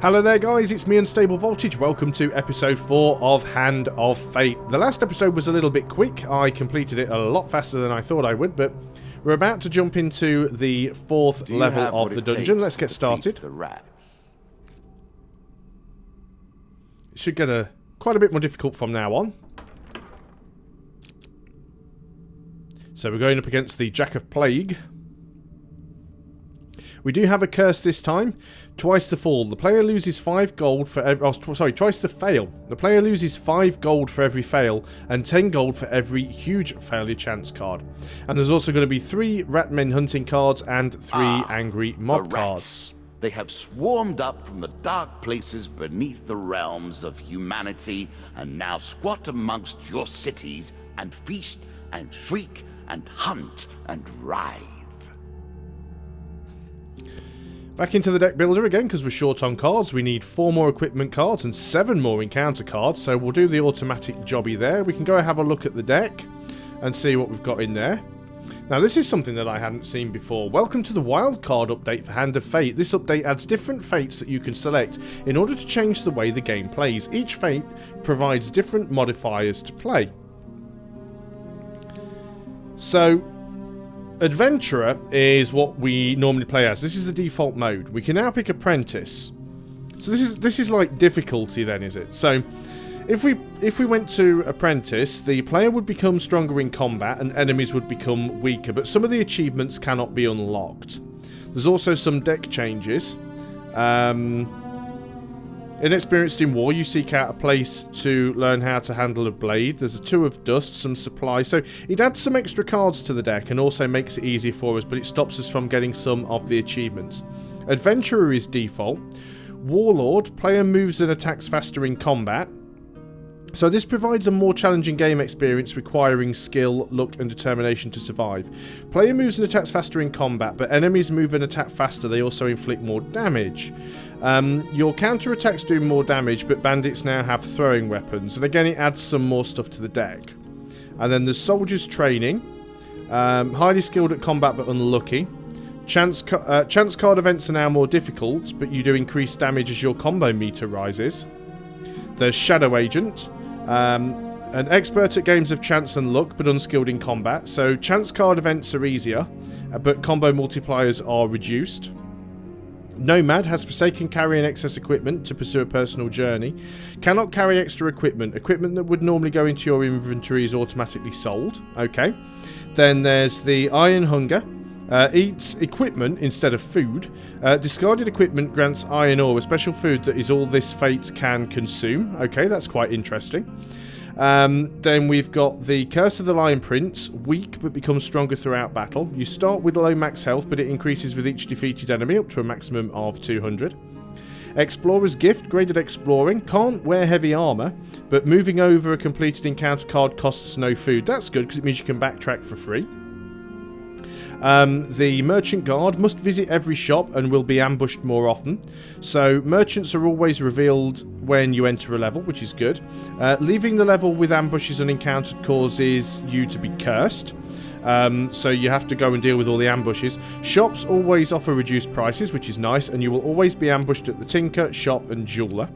Hello there guys, it's me Unstable Voltage. Welcome to episode 4 of Hand of Fate. The last episode was a little bit quick. I completed it a lot faster than I thought I would, but we're about to jump into the 4th level of the dungeon. Let's get started. The rats. It should get quite a bit more difficult from now on. So we're going up against the Jack of Plague. We do have a curse this time. Twice the fall. The player loses 5 gold for every... Oh, sorry, twice the fail. The player loses 5 gold for every fail and 10 gold for every huge failure chance card. And there's also going to be 3 Ratmen hunting cards and 3 angry mob cards. They have swarmed up from the dark places beneath the realms of humanity and now squat amongst your cities and feast and shriek and hunt and writhe. Back into the deck builder again because we're short on cards. We need 4 more equipment cards and 7 more encounter cards. So we'll do the automatic jobby there. We can go have a look at the deck and see what we've got in there. Now this is something that I hadn't seen before. Welcome to the wildcard update for Hand of Fate. This update adds different fates that you can select in order to change the way the game plays. Each fate provides different modifiers to play. So Adventurer is what we normally play as. This is the default mode. We can now pick Apprentice. So this is like difficulty then, is it? So if we went to Apprentice, the player would become stronger in combat and enemies would become weaker, but some of the achievements cannot be unlocked. There's also some deck changes. Inexperienced in war, you seek out a place to learn how to handle a blade. There's a 2 of dust, some supplies. So it adds some extra cards to the deck and also makes it easier for us, but it stops us from getting some of the achievements. Adventurer is default. Warlord, player moves and attacks faster in combat. So this provides a more challenging game experience requiring skill, luck and determination to survive. Player moves and attacks faster in combat, but enemies move and attack faster. They also inflict more damage. Your counter attacks do more damage, but bandits now have throwing weapons. And again, it adds some more stuff to the deck. And then there's Soldiers Training. Highly skilled at combat but unlucky. Chance card events are now more difficult, but you do increase damage as your combo meter rises. There's Shadow Agent. An expert at games of chance and luck, but unskilled in combat. So chance card events are easier, but combo multipliers are reduced. Nomad has Forsaken carry and excess equipment to pursue a personal journey. Cannot carry extra equipment. Equipment that would normally go into your inventory is automatically sold. Okay. Then there's the Iron Hunger. Eats equipment instead of food. Discarded equipment grants iron ore, a special food that is all this fate can consume. Okay, that's quite interesting. Then we've got the Curse of the Lion Prince. Weak but becomes stronger throughout battle. You start with low max health, but it increases with each defeated enemy up to a maximum of 200. Explorer's Gift, graded exploring. Can't wear heavy armor, but moving over a completed encounter card costs no food. That's good because it means you can backtrack for free. The Merchant Guard must visit every shop and will be ambushed more often. So merchants are always revealed when you enter a level, which is good. Leaving the level with ambushes unencountered causes you to be cursed. So you have to go and deal with all the ambushes. Shops always offer reduced prices, which is nice, and you will always be ambushed at the Tinker, Shop and Jeweler.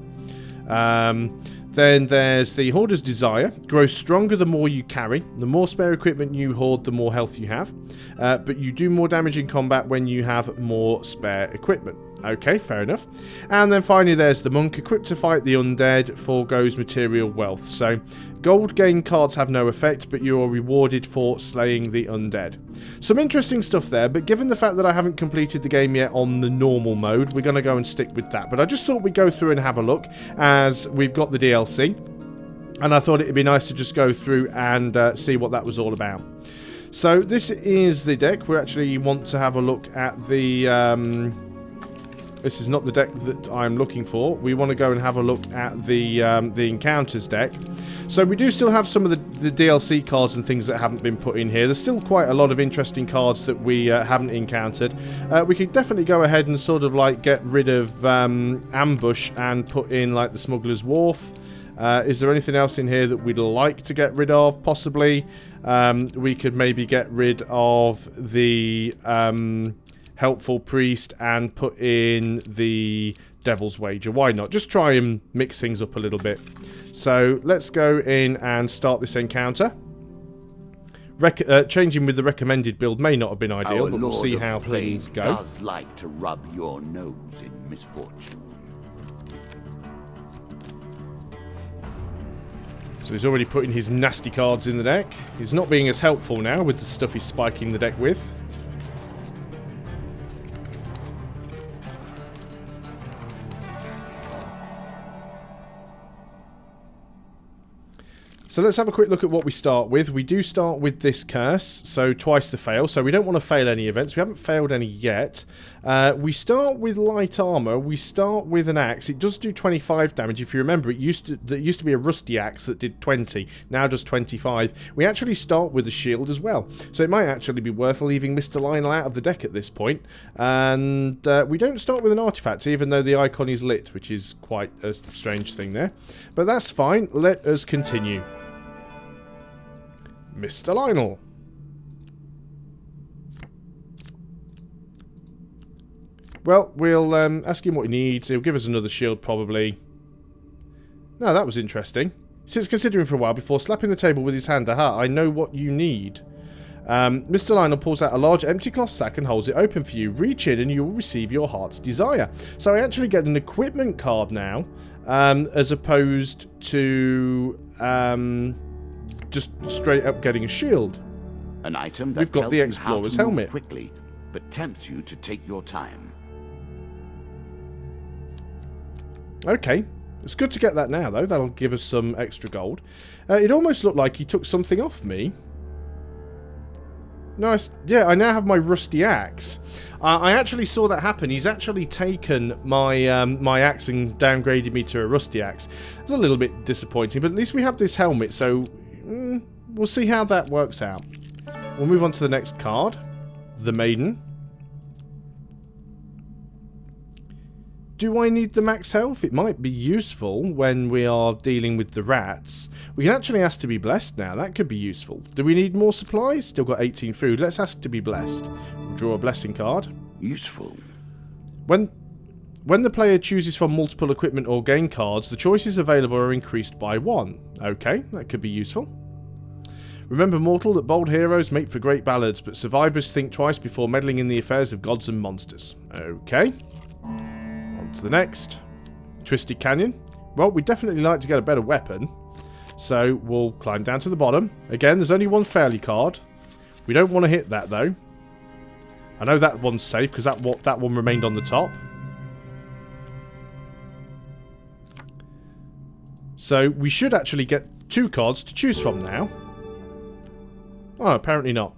Then there's the Hoarder's Desire. Grows stronger the more you carry. The more spare equipment you hoard, the more health you have. But you do more damage in combat when you have more spare equipment. Okay, fair enough. And then finally there's the Monk. Equipped to fight the undead, foregoes material wealth. So gold gain cards have no effect, but you are rewarded for slaying the undead. Some interesting stuff there, but given the fact that I haven't completed the game yet on the normal mode, we're going to go and stick with that. But I just thought we'd go through and have a look, as we've got the DLC. And I thought it'd be nice to just go through and see what that was all about. So this is the deck. We actually want to have a look at the... This is not the deck that I'm looking for. We want to go and have a look at the Encounters deck. So we do still have some of the DLC cards and things that haven't been put in here. There's still quite a lot of interesting cards that we haven't encountered. We could definitely go ahead and sort of like get rid of Ambush and put in like the Smuggler's Wharf. Is there anything else in here that we'd like to get rid of? Possibly. We could maybe get rid of the... Helpful Priest and put in the Devil's Wager. Why not? Just try and mix things up a little bit. So let's go in and start this encounter. Changing with the recommended build may not have been ideal, but we'll see how things go. Does like to rub your nose in misfortune. So he's already putting his nasty cards in the deck. He's not being as helpful now with the stuff he's spiking the deck with. So let's have a quick look at what we start with. We do start with this curse, so twice the fail. So we don't want to fail any events. We haven't failed any yet. We start with light armor. We start with an axe. It does do 25 damage. If you remember, it used to be a rusty axe that did 20. Now does 25. We actually start with a shield as well. So it might actually be worth leaving Mr. Lionel out of the deck at this point. And we don't start with an artifact, even though the icon is lit, which is quite a strange thing there. But that's fine. Let us continue. Mr. Lionel. Well, we'll ask him what he needs. He'll give us another shield, probably. No, that was interesting. Sits considering for a while before slapping the table with his hand. Aha, I know what you need. Mr. Lionel pulls out a large empty cloth sack and holds it open for you. Reach in and you will receive your heart's desire. So I actually get an equipment card now, as opposed to... just straight up getting a shield. An item that We've got tells the you Explorer's how to move helmet. quickly, but tempts you to take your time. Okay. It's good to get that now, though. That'll give us some extra gold. It almost looked like he took something off me. Nice. Yeah, I now have my rusty axe. I actually saw that happen. He's actually taken my my axe and downgraded me to a rusty axe. It's a little bit disappointing, but at least we have this helmet, so... we'll see how that works out. We'll move on to the next card. The Maiden. Do I need the max health? It might be useful when we are dealing with the rats. We can actually ask to be blessed now. That could be useful. Do we need more supplies? Still got 18 food. Let's ask to be blessed. We'll draw a blessing card. Useful. When the player chooses from multiple equipment or game cards, the choices available are increased by 1. Okay, that could be useful. Remember, mortal, that bold heroes make for great ballads, but survivors think twice before meddling in the affairs of gods and monsters. Okay. On to the next. Twisted Canyon. Well, we'd definitely like to get a better weapon. So we'll climb down to the bottom. Again, there's only one failure card. We don't want to hit that, though. I know that one's safe, because that one remained on the top. So we should actually get 2 cards to choose from now. Oh, apparently not.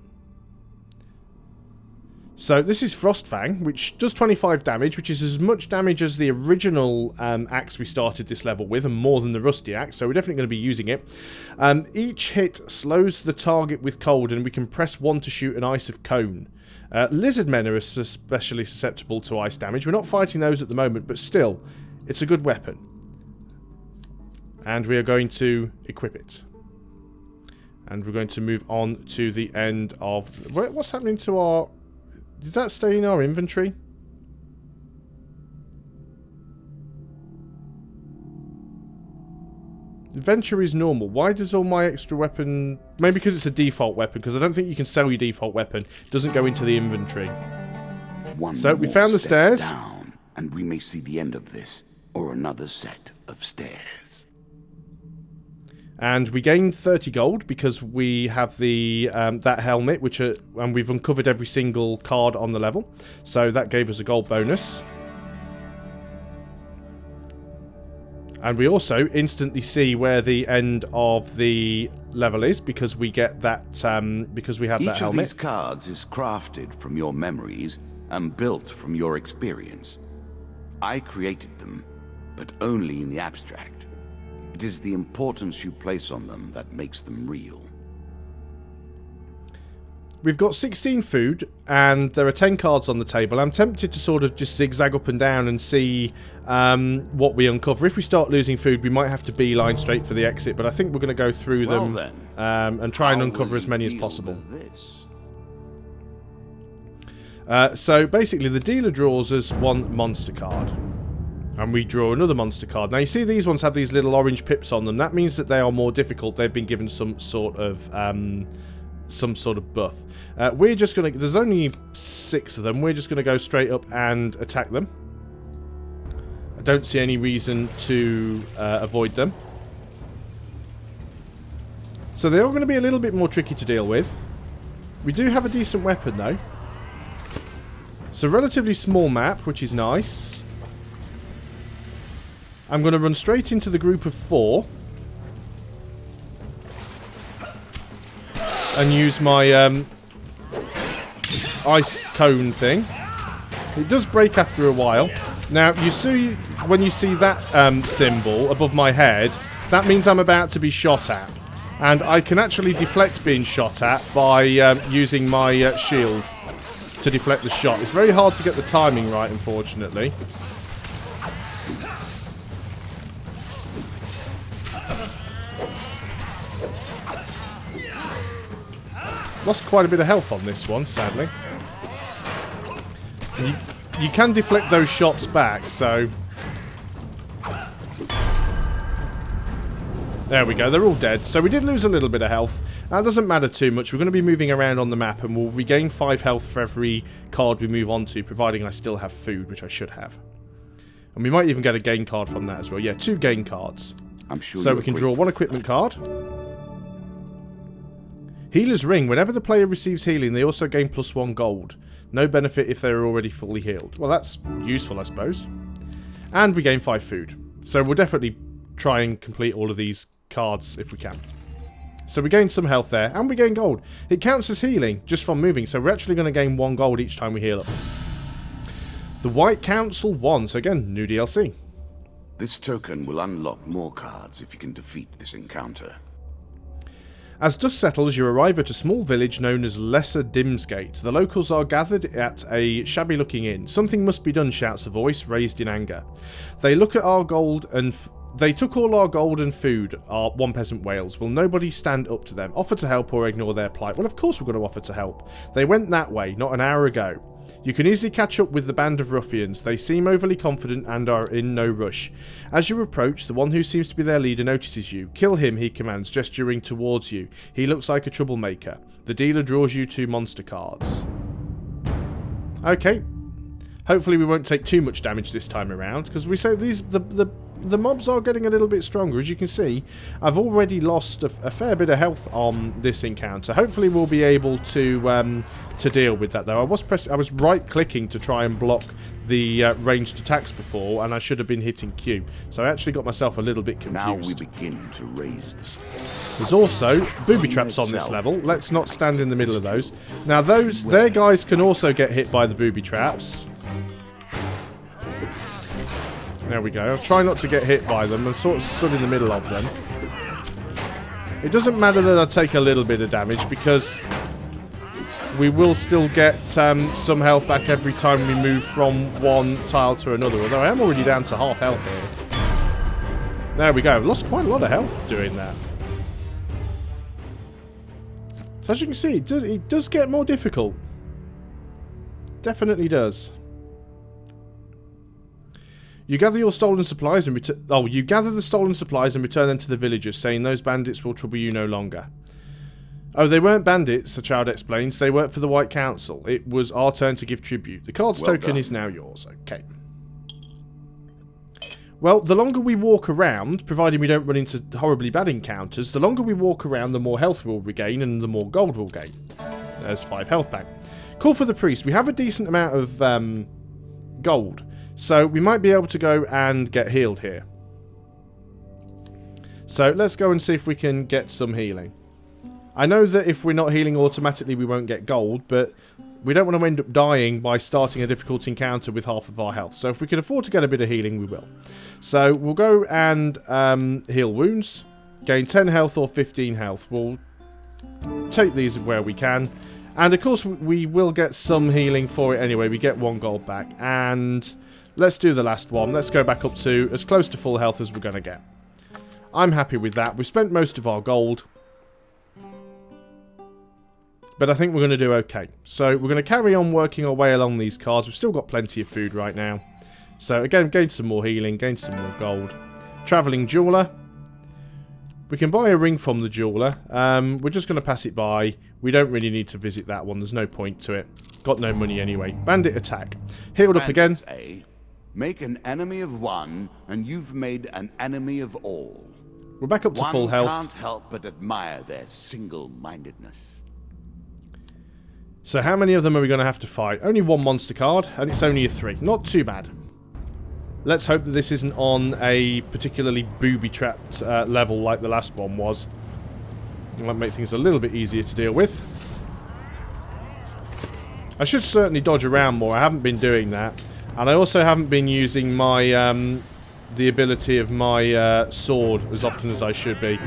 So this is Frostfang, which does 25 damage, which is as much damage as the original axe we started this level with, and more than the rusty axe, so we're definitely going to be using it. Each hit slows the target with cold, and we can press 1 to shoot an ice of cone. Lizardmen are especially susceptible to ice damage. We're not fighting those at the moment, but still, it's a good weapon. And we are going to equip it. And we're going to move on to the end of... What's happening to our... Did that stay in our inventory? Adventure is normal. Why does all my extra weapon... Maybe because it's a default weapon, because I don't think you can sell your default weapon. It doesn't go into the inventory. So we found the stairs. Down, and we may see the end of this, or another set of stairs. And we gained 30 gold because we have the that helmet, and we've uncovered every single card on the level. So that gave us a gold bonus. And we also instantly see where the end of the level is because we get that because we have that helmet. Each of these cards is crafted from your memories and built from your experience. I created them, but only in the abstract. It is the importance you place on them that makes them real. We've got 16 food, and there are 10 cards on the table. I'm tempted to sort of just zigzag up and down and see what we uncover. If we start losing food, we might have to beeline straight for the exit, but I think we're going to go through them and try and uncover as many as possible. So basically, the dealer draws us 1 monster card. And we draw another monster card. Now you see these ones have these little orange pips on them. That means that they are more difficult. They've been given some sort of buff. We're just going to... There's only 6 of them. We're just going to go straight up and attack them. I don't see any reason to avoid them. So they're all going to be a little bit more tricky to deal with. We do have a decent weapon though. It's a relatively small map, which is nice. I'm going to run straight into the group of 4. And use my ice cone thing. It does break after a while. Now, you see, when you see that symbol above my head, that means I'm about to be shot at. And I can actually deflect being shot at by using my shield to deflect the shot. It's very hard to get the timing right, unfortunately. Lost quite a bit of health on this one, sadly. You can deflect those shots back, so... There we go, they're all dead. So we did lose a little bit of health. That doesn't matter too much. We're going to be moving around on the map, and we'll regain 5 health for every card we move on to, providing I still have food, which I should have. And we might even get a gain card from that as well. Yeah, 2 gain cards. I'm sure so we can draw 1 equipment card. Healer's Ring. Whenever the player receives healing, they also gain +1 gold. No benefit if they are already fully healed. Well, that's useful, I suppose. And we gain 5 food. So we'll definitely try and complete all of these cards if we can. So we gain some health there, and we gain gold. It counts as healing just from moving, so we're actually going to gain 1 gold each time we heal up. The White Council 1. So again, new DLC. This token will unlock more cards if you can defeat this encounter. As dusk settles, you arrive at a small village known as Lesser Dimsgate. The locals are gathered at a shabby-looking inn. Something must be done, shouts a voice, raised in anger. They look at our gold and... They took all our gold and food, our one peasant wails. Will nobody stand up to them, offer to help or ignore their plight? Well, of course we're going to offer to help. They went that way, not an hour ago. You can easily catch up with the band of ruffians. They seem overly confident and are in no rush. As you approach, the one who seems to be their leader notices you. Kill him, he commands, gesturing towards you. He looks like a troublemaker. The dealer draws you 2 monster cards. Okay. Hopefully we won't take too much damage this time around, because we say the mobs are getting a little bit stronger. As you can see, I've already lost a fair bit of health on this encounter. Hopefully we'll be able to deal with that, though. I was right-clicking to try and block the ranged attacks before, and I should have been hitting Q. So I actually got myself a little bit confused. Now we begin to raise the stakes. There's also booby traps on this level. Let's not stand in the middle of those. Now their guys can also get hit by the booby traps. There we go. I'll try not to get hit by them. I'm sort of stood in the middle of them. It doesn't matter that I take a little bit of damage, because we will still get some health back every time we move from one tile to another. Although I am already down to half health here. There we go. I've lost quite a lot of health doing that. So as you can see, it does get more difficult. Definitely does. You gather your stolen supplies and you gather the stolen supplies and return them to the villagers, saying those bandits will trouble you no longer. Oh, they weren't bandits, the child explains. They work for the White Council. It was our turn to give tribute. The card's token is now yours. Okay. Well, the longer we walk around, providing we don't run into horribly bad encounters, the longer we walk around, the more health we'll regain and the more gold we'll gain. There's 5 health back. Call for the priest. We have a decent amount of gold. So we might be able to go and get healed here. So let's go and see if we can get some healing. I know that if we're not healing automatically we won't get gold, but we don't want to end up dying by starting a difficult encounter with half of our health. So if we can afford to get a bit of healing, we will. So we'll go and heal wounds. Gain 10 health or 15 health. We'll take these where we can. And of course we will get some healing for it anyway. We get 1 gold back. And let's do the last one. Let's go back up to as close to full health as we're going to get. I'm happy with that. We've spent most of our gold. But I think we're going to do okay. So we're going to carry on working our way along these cards. We've still got plenty of food right now. So again, gain some more healing, gain some more gold. Travelling jeweler. We can buy a ring from the jeweler. We're just going to pass it by. We don't really need to visit that one. There's no point to it. Got no money anyway. Bandit attack. Healed up again. Make an enemy of one, and you've made an enemy of all. We're back up to full health. One can't help but admire their single-mindedness. So how many of them are we going to have to fight? Only one monster card, and it's only a 3. Not too bad. Let's hope that this isn't on a particularly booby-trapped level like the last one was. It might make things a little bit easier to deal with. I should certainly dodge around more. I haven't been doing that. And I also haven't been using my the ability of my sword as often as I should be.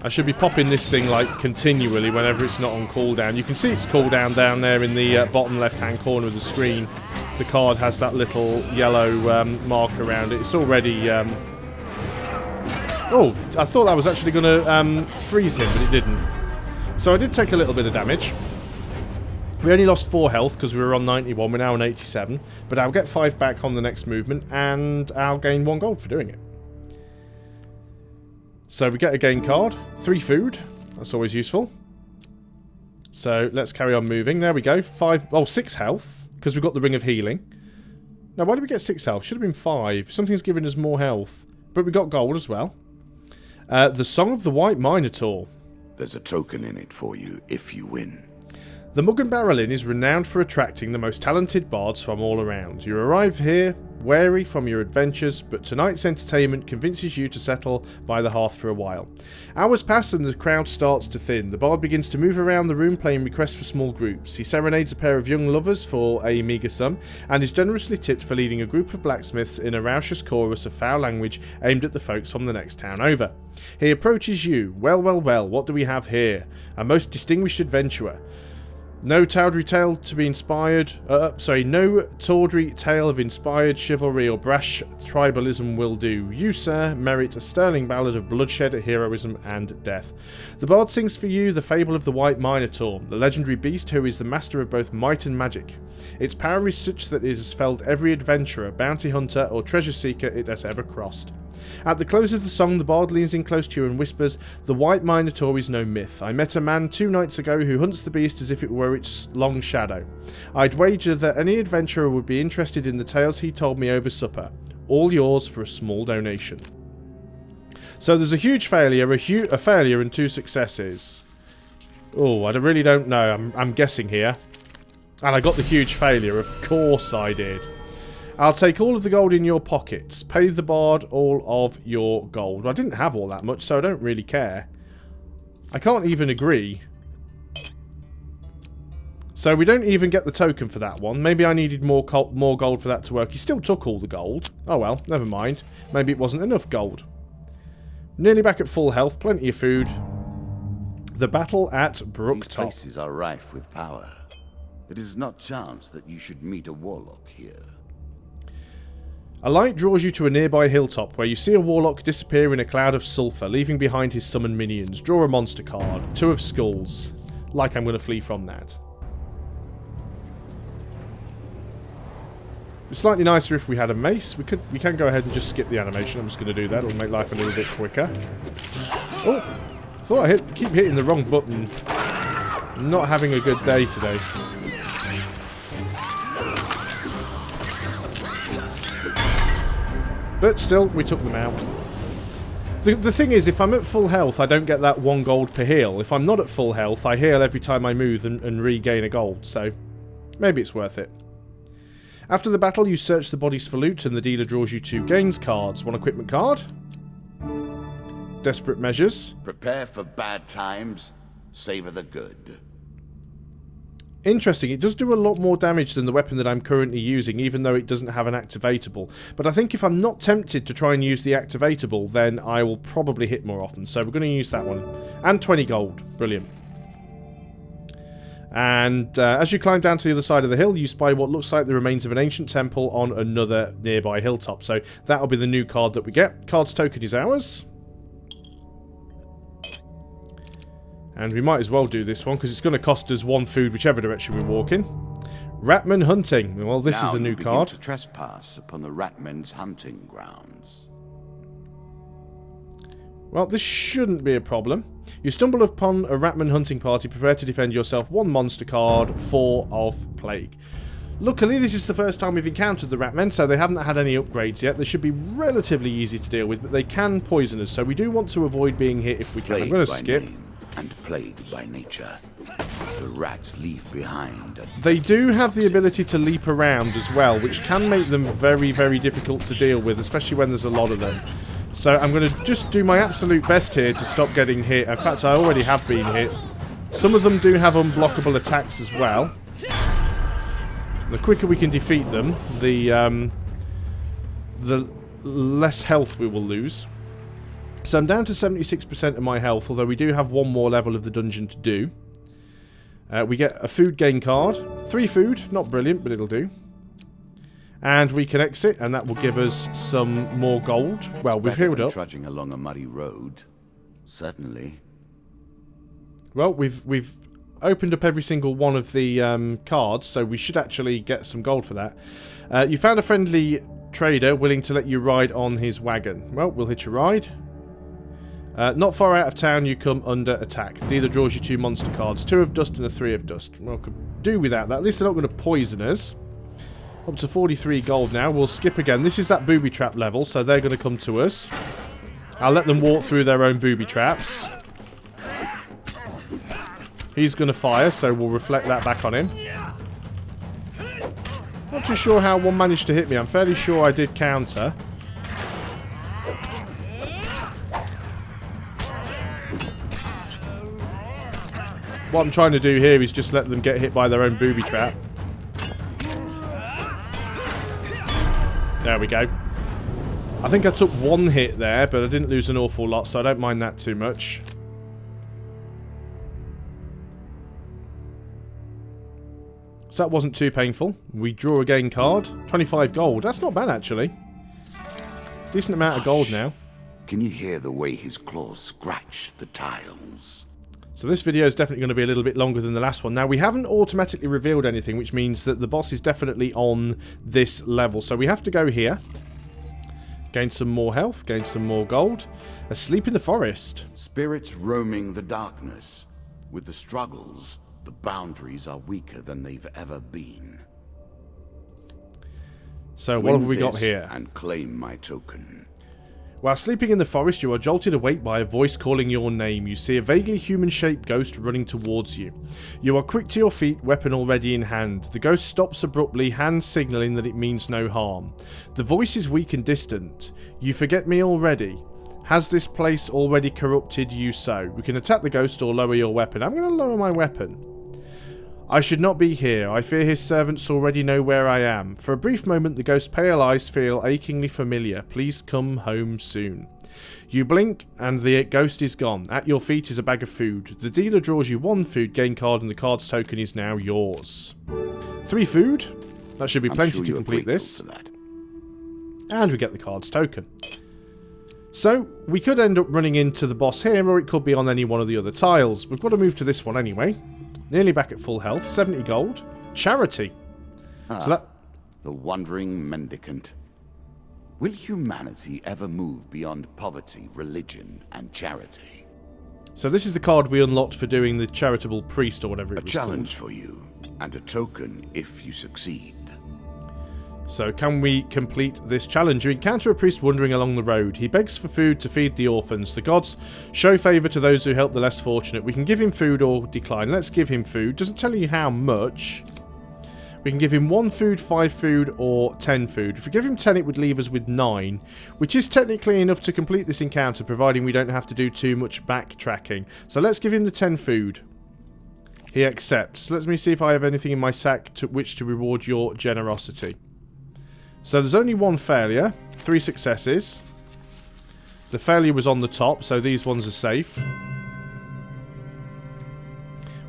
I should be popping this thing like continually whenever it's not on cooldown. You can see its cooldown down there in the bottom left-hand corner of the screen. The card has that little yellow mark around it. It's already... Oh, I thought that was actually going to freeze him, but it didn't. So I did take a little bit of damage. We only lost 4 health because we were on 91. We're now on 87. But I'll get 5 back on the next movement, and I'll gain 1 gold for doing it. So we get a gain card. 3 food. That's always useful. So let's carry on moving. There we go. 6 health. Because we've got the Ring of Healing. Now, why did we get 6 health? Should have been 5. Something's giving us more health. But we got gold as well. The Song of the White Minotaur. There's a token in it for you if you win. The Mug and Barrel Inn is renowned for attracting the most talented bards from all around. You arrive here, weary from your adventures, but tonight's entertainment convinces you to settle by the hearth for a while. Hours pass and the crowd starts to thin. The bard begins to move around the room playing requests for small groups. He serenades a pair of young lovers for a meagre sum, and is generously tipped for leading a group of blacksmiths in a raucous chorus of foul language aimed at the folks from the next town over. He approaches you. Well, well, well, what do we have here? A most distinguished adventurer. No tawdry tale to be inspired. No tawdry tale of inspired chivalry or brash tribalism will do. You, sir, merit a sterling ballad of bloodshed, heroism, and death. The bard sings for you the fable of the White Minotaur, the legendary beast who is the master of both might and magic. Its power is such that it has felled every adventurer, bounty hunter, or treasure seeker it has ever crossed. At the close of the song, the bard leans in close to you and whispers, "The White Minotaur is no myth. I met a man 2 nights ago who hunts the beast as if it were its long shadow. I'd wager that any adventurer would be interested in the tales he told me over supper. All yours for a small donation." So there's a huge failure, a failure and 2 successes. Oh, I really don't know. I'm guessing here. And I got the huge failure. Of course I did. I'll take all of the gold in your pockets. Pay the bard all of your gold. Well, I didn't have all that much, so I don't really care. I can't even agree. So we don't even get the token for that one. Maybe I needed more gold for that to work. He still took all the gold. Oh well, never mind. Maybe it wasn't enough gold. Nearly back at full health. Plenty of food. The battle at Brooktop. These places are rife with power. It is not chance that you should meet a warlock here. A light draws you to a nearby hilltop where you see a warlock disappear in a cloud of sulphur, leaving behind his summoned minions. Draw a monster card. 2 of skulls. Like I'm going to flee from that. It's slightly nicer if we had a mace. We can go ahead and just skip the animation. I'm just going to do that. It'll make life a little bit quicker. Oh! I thought I keep hitting the wrong button. I'm not having a good day today. But still, we took them out. The thing is, if I'm at full health, I don't get that 1 gold per heal. If I'm not at full health, I heal every time I move and regain a gold. So, maybe it's worth it. After the battle, you search the bodies for loot, and the dealer draws you 2 gains cards. 1 equipment card. Desperate measures. Prepare for bad times. Savor the good. Interesting, it does do a lot more damage than the weapon that I'm currently using, even though it doesn't have an activatable. But I think if I'm not tempted to try and use the activatable, then I will probably hit more often. So we're going to use that one. And 20 gold. Brilliant. And as you climb down to the other side of the hill, you spy what looks like the remains of an ancient temple on another nearby hilltop. So that'll be the new card that we get. Card's token is ours. And we might as well do this one, because it's going to cost us 1 food whichever direction we walk in. Ratman hunting. Well, this Now is a new you begin card. to trespass upon the Ratmen's hunting grounds. Well, this shouldn't be a problem. You stumble upon a Ratman hunting party. Prepare to defend yourself. 1 monster card, 4 of plague. Luckily, this is the first time we've encountered the Ratmen, so they haven't had any upgrades yet. They should be relatively easy to deal with, but they can poison us, so we do want to avoid being hit if we can. I'm going to skip. Name and plagued by nature. The rats leave behind. They do have the ability to leap around as well, which can make them very, very difficult to deal with, especially when there's a lot of them. So I'm going to just do my absolute best here to stop getting hit. In fact, I already have been hit. Some of them do have unblockable attacks as well. The quicker we can defeat them, the less health we will lose. So I'm down to 76% of my health, although we do have 1 more level of the dungeon to do. We get a food gain card. 3 food, not brilliant, but it'll do. And we can exit, and that will give us some more gold. Well, we've healed up. Trudging along a muddy road, certainly. Well, we've opened up every single one of the cards, so we should actually get some gold for that. You found a friendly trader willing to let you ride on his wagon. Well, we'll hitch a ride. Not far out of town, you come under attack. Dealer draws you 2 monster cards, 2 of dust and a 3 of dust. Well, could do without that. At least they're not going to poison us. Up to 43 gold now. We'll skip again. This is that booby trap level, so they're going to come to us. I'll let them walk through their own booby traps. He's going to fire, so we'll reflect that back on him. Not too sure how one managed to hit me. I'm fairly sure I did counter. What I'm trying to do here is just let them get hit by their own booby trap. There we go. I think I took 1 hit there, but I didn't lose an awful lot, so I don't mind that too much. So that wasn't too painful. We draw a gain card. 25 gold. That's not bad, actually. Decent amount of gold now. Can you hear the way his claws scratch the tiles? So this video is definitely going to be a little bit longer than the last one. Now, we haven't automatically revealed anything, which means that the boss is definitely on this level. So we have to go here. Gain some more health. Gain some more gold. Asleep in the forest. Spirits roaming the darkness. With the struggles, the boundaries are weaker than they've ever been. So what have we got here? And claim my token. While sleeping in the forest, you are jolted awake by a voice calling your name. You see a vaguely human-shaped ghost running towards you. You are quick to your feet, weapon already in hand. The ghost stops abruptly, hand signalling that it means no harm. The voice is weak and distant. You forget me already. Has this place already corrupted you so? We can attack the ghost or lower your weapon. I'm going to lower my weapon. I should not be here. I fear his servants already know where I am. For a brief moment, the ghost's pale eyes feel achingly familiar. Please come home soon. You blink, and the ghost is gone. At your feet is a bag of food. The dealer draws you 1 food gain card, and the card's token is now yours. 3 food. That should be plenty to complete this. And we get the card's token. So, we could end up running into the boss here, or it could be on any one of the other tiles. We've got to move to this one anyway. Nearly back at full health. 70 gold. Charity. So that... The wandering mendicant. Will humanity ever move beyond poverty, religion, and charity? So this is the card we unlocked for doing the charitable priest or whatever it was A challenge for you, and a token if you succeed. So can we complete this challenge? You encounter a priest wandering along the road. He begs for food to feed the orphans. The gods show favour to those who help the less fortunate. We can give him food or decline. Let's give him food. Doesn't tell you how much. We can give him 1 food, 5 food, or 10 food. If we give him 10, it would leave us with 9, which is technically enough to complete this encounter, providing we don't have to do too much backtracking. So let's give him the 10 food. He accepts. Let me see if I have anything in my sack to which to reward your generosity. So there's only 1 failure, 3 successes. The failure was on the top, so these ones are safe.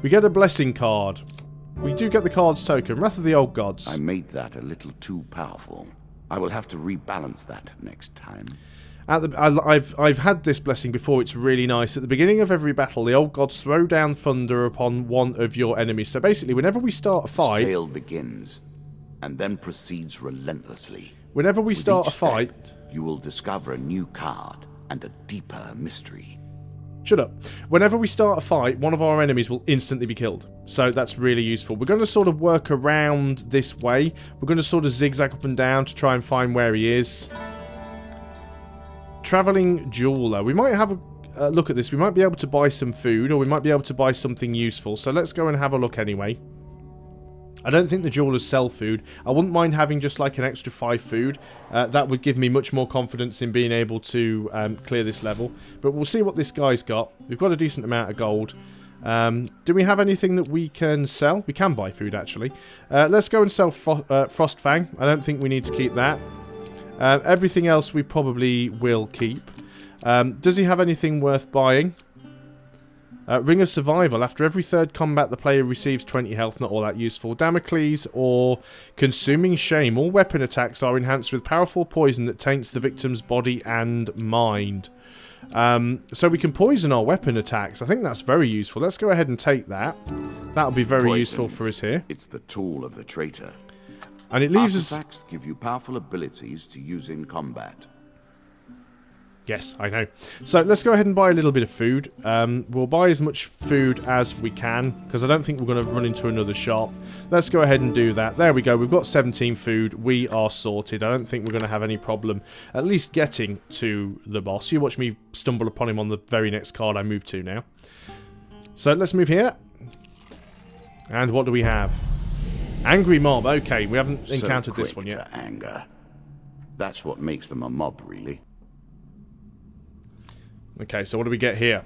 We get a blessing card. We do get the card's token, Wrath of the Old Gods. I made that a little too powerful. I will have to rebalance that next time. I've had this blessing before. It's really nice. At the beginning of every battle, the old gods throw down thunder upon one of your enemies. So basically, whenever we start a fight, its tale begins and then proceeds relentlessly. Whenever we start a fight, you will discover a new card and a deeper mystery. Shut up. Whenever we start a fight, one of our enemies will instantly be killed. So that's really useful. We're going to sort of work around this way. We're going to sort of zigzag up and down to try and find where he is. Travelling jeweler. We might have a look at this. We might be able to buy some food, or we might be able to buy something useful. So let's go and have a look anyway. I don't think the jewelers sell food. I wouldn't mind having just like an extra 5 food. That would give me much more confidence in being able to clear this level. But we'll see what this guy's got. We've got a decent amount of gold. Do we have anything that we can sell? We can buy food, actually. Let's go and sell Frostfang. I don't think we need to keep that. Everything else we probably will keep. Does he have anything worth buying? Ring of Survival. After every third combat, the player receives 20 health. Not all that useful. Damocles or Consuming Shame. All weapon attacks are enhanced with powerful poison that taints the victim's body and mind. So we can poison our weapon attacks. I think that's very useful. Let's go ahead and take that. That'll be very useful for us here. It's the tool of the traitor. And it leaves us... Artifacts give you powerful abilities to use in combat. Yes, I know. So let's go ahead and buy a little bit of food. We'll buy as much food as we can, because I don't think we're going to run into another shop. Let's go ahead and do that. There we go. We've got 17 food. We are sorted. I don't think we're going to have any problem at least getting to the boss. You watch me stumble upon him on the very next card I move to now. So let's move here. And what do we have? Angry mob. Okay, we haven't encountered this one yet. To anger. That's what makes them a mob, really. Okay, so what do we get here?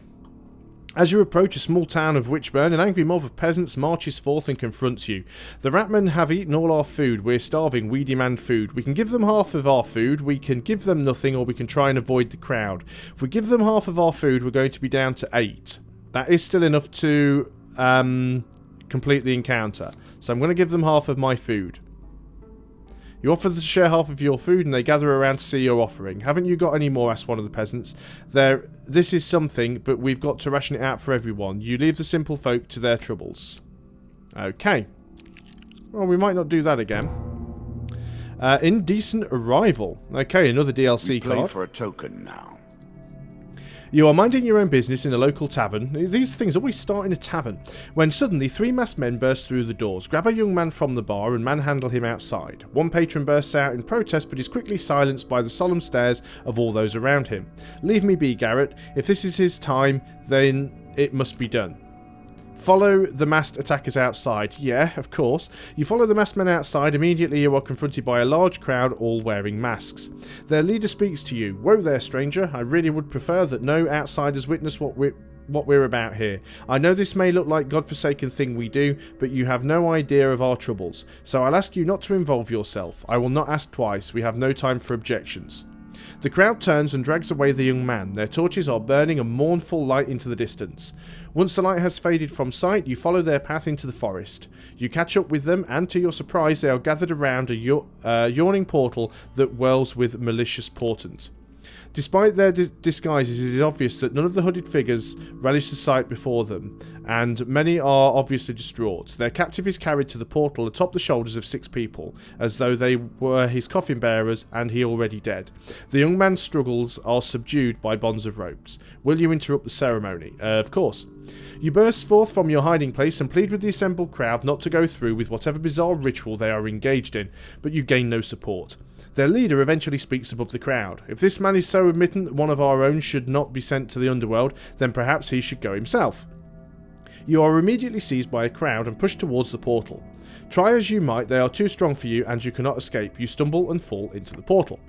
As you approach a small town of Witchburn, an angry mob of peasants marches forth and confronts you. The Ratmen have eaten all our food. We're starving. We demand food. We can give them half of our food. We can give them nothing, or we can try and avoid the crowd. If we give them half of our food, we're going to be down to 8. That is still enough to complete the encounter. So I'm going to give them half of my food. You offer to share half of your food, and they gather around to see your offering. Haven't you got any more? Asked one of the peasants. This is something, but we've got to ration it out for everyone. You leave the simple folk to their troubles. Okay. Well, we might not do that again. Indecent Arrival. Okay, another DLC card. Play for a token now. You are minding your own business in a local tavern. These things always start in a tavern. When suddenly 3 masked men burst through the doors, grab a young man from the bar and manhandle him outside. One patron bursts out in protest but is quickly silenced by the solemn stares of all those around him. Leave me be, Garrett. If this is his time, then it must be done. Follow the masked attackers outside. Yeah, of course. You follow the masked men outside. Immediately you are confronted by a large crowd all wearing masks. Their leader speaks to you. Whoa there, stranger. I really would prefer that no outsiders witness what we're about here. I know this may look like godforsaken thing we do, but you have no idea of our troubles. So I'll ask you not to involve yourself. I will not ask twice. We have no time for objections. The crowd turns and drags away the young man. Their torches are burning a mournful light into the distance. Once the light has faded from sight, you follow their path into the forest. You catch up with them, and to your surprise, they are gathered around a yawning portal that whirls with malicious portent. Despite their disguises, it is obvious that none of the hooded figures relish the sight before them, and many are obviously distraught. Their captive is carried to the portal atop the shoulders of 6 people, as though they were his coffin bearers and he already dead. The young man's struggles are subdued by bonds of ropes. Will you interrupt the ceremony? Of course. You burst forth from your hiding place and plead with the assembled crowd not to go through with whatever bizarre ritual they are engaged in, but you gain no support. Their leader eventually speaks above the crowd. If this man is so admittant that one of our own should not be sent to the underworld, then perhaps he should go himself. You are immediately seized by a crowd and pushed towards the portal. Try as you might, they are too strong for you and you cannot escape. You stumble and fall into the portal.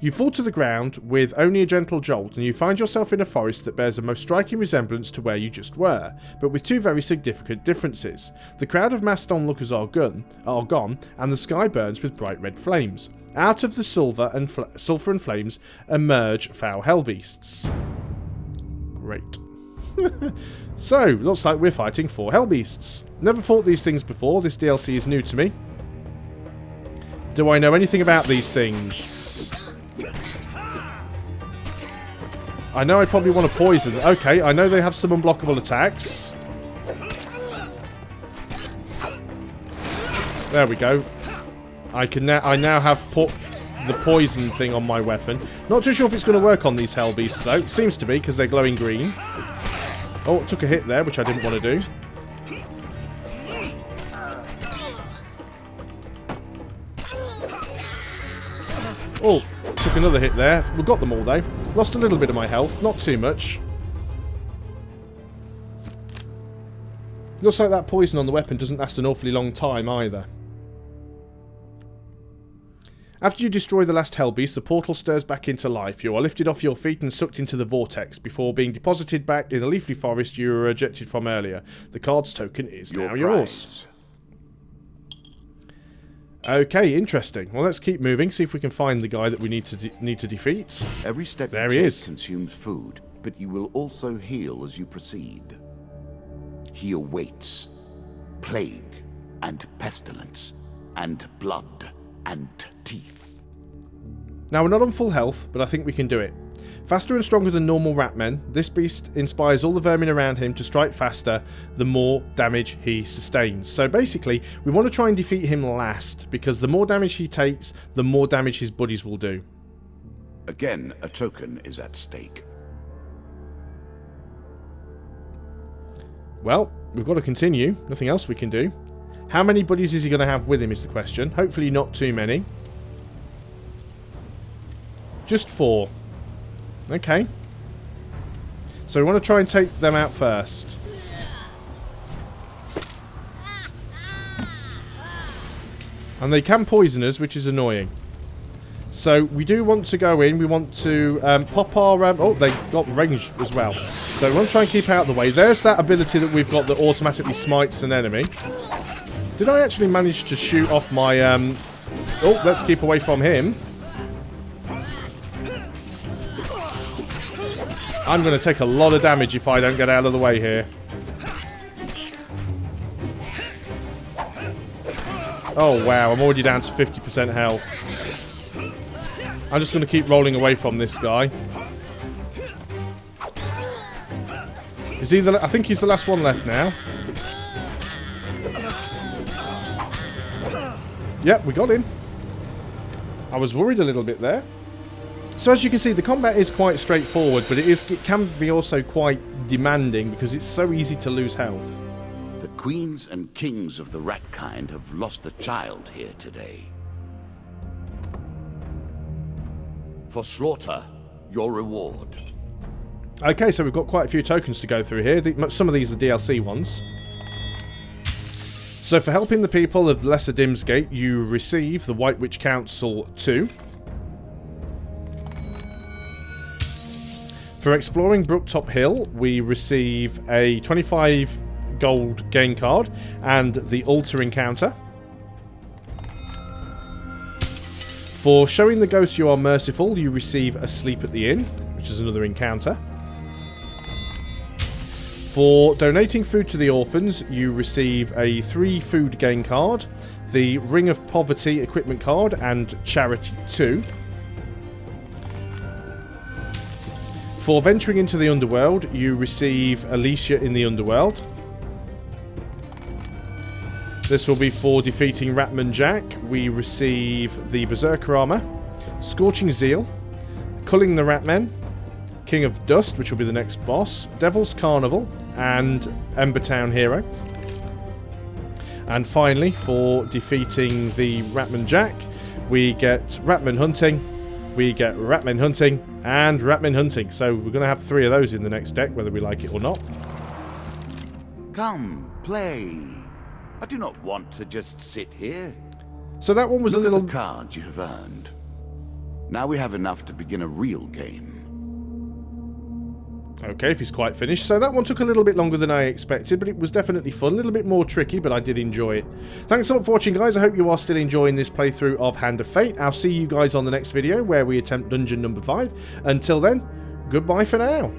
You fall to the ground with only a gentle jolt, and you find yourself in a forest that bears a most striking resemblance to where you just were, but with 2 very significant differences. The crowd of masked onlookers are gone, and the sky burns with bright red flames. Out of the sulphur and flames emerge foul hellbeasts. Great. So, looks like we're fighting 4 hellbeasts. Never fought these things before. This DLC is new to me. Do I know anything about these things? I know I probably want to poison them. Okay, I know they have some unblockable attacks. There we go. I now have put the poison thing on my weapon. Not too sure if it's going to work on these hell beasts though. Seems to be because they're glowing green. Oh, it took a hit there, which I didn't want to do. Oh, took another hit there. We got them all though. Lost a little bit of my health, not too much. Looks like that poison on the weapon doesn't last an awfully long time either. After you destroy the last hell beast, the portal stirs back into life. You are lifted off your feet and sucked into the vortex before being deposited back in the leafy forest you were ejected from earlier. The card's token is now yours. Okay, interesting. Well, let's keep moving, see if we can find the guy that we need to defeat. Every step there you he take is. Consumes food, but you will also heal as you proceed. He awaits plague and pestilence and blood and teeth. Now, we're not on full health, but I think we can do it. Faster and stronger than normal ratmen, this beast inspires all the vermin around him to strike faster the more damage he sustains. So basically, we want to try and defeat him last, because the more damage he takes, the more damage his buddies will do. Again, a token is at stake. Well, we've got to continue. Nothing else we can do. How many buddies is he going to have with him is the question. Hopefully not too many. Just 4. Okay. So we want to try and take them out first. And they can poison us, which is annoying. So we do want to go in. We want to pop our... oh, they got range as well. So we want to try and keep out of the way. There's that ability that we've got that automatically smites an enemy. Did I actually manage to shoot off my... oh, let's keep away from him. I'm going to take a lot of damage if I don't get out of the way here. Oh, wow. I'm already down to 50% health. I'm just going to keep rolling away from this guy. Is he the... I think he's the last one left now. Yep, we got him. I was worried a little bit there. So as you can see, the combat is quite straightforward, but it can be also quite demanding because it's so easy to lose health. The queens and kings of the rat kind have lost a child here today. For slaughter, your reward. Okay, so we've got quite a few tokens to go through here. Some of these are DLC ones. So for helping the people of Lesser Dimsgate, you receive the White Witch Council 2. For exploring Brooktop Hill, we receive a 25 gold game card and the Altar Encounter. For showing the ghost you are merciful, you receive a Sleep at the Inn, which is another encounter. For donating food to the orphans, you receive a 3 food game card, the Ring of Poverty equipment card, and Charity 2. For venturing into the underworld, you receive Alicia in the Underworld. This will be for defeating Ratman Jack. We receive the Berserker Armor, Scorching Zeal, Culling the Ratmen, King of Dust, which will be the next boss, Devil's Carnival, and Embertown Hero. And finally, for defeating the Ratman Jack, we get Ratman Hunting, we get Ratman Hunting, and Ratman Hunting. So we're going to have 3 of those in the next deck, whether we like it or not. Come, play. I do not want to just sit here. So that one was Look a little... at the cards you have earned. Now we have enough to begin a real game. Okay, if he's quite finished. So that one took a little bit longer than I expected, but it was definitely fun. A little bit more tricky, but I did enjoy it. Thanks a lot for watching, guys. I hope you are still enjoying this playthrough of Hand of Fate. I'll see you guys on the next video, where we attempt dungeon number 5. Until then, goodbye for now.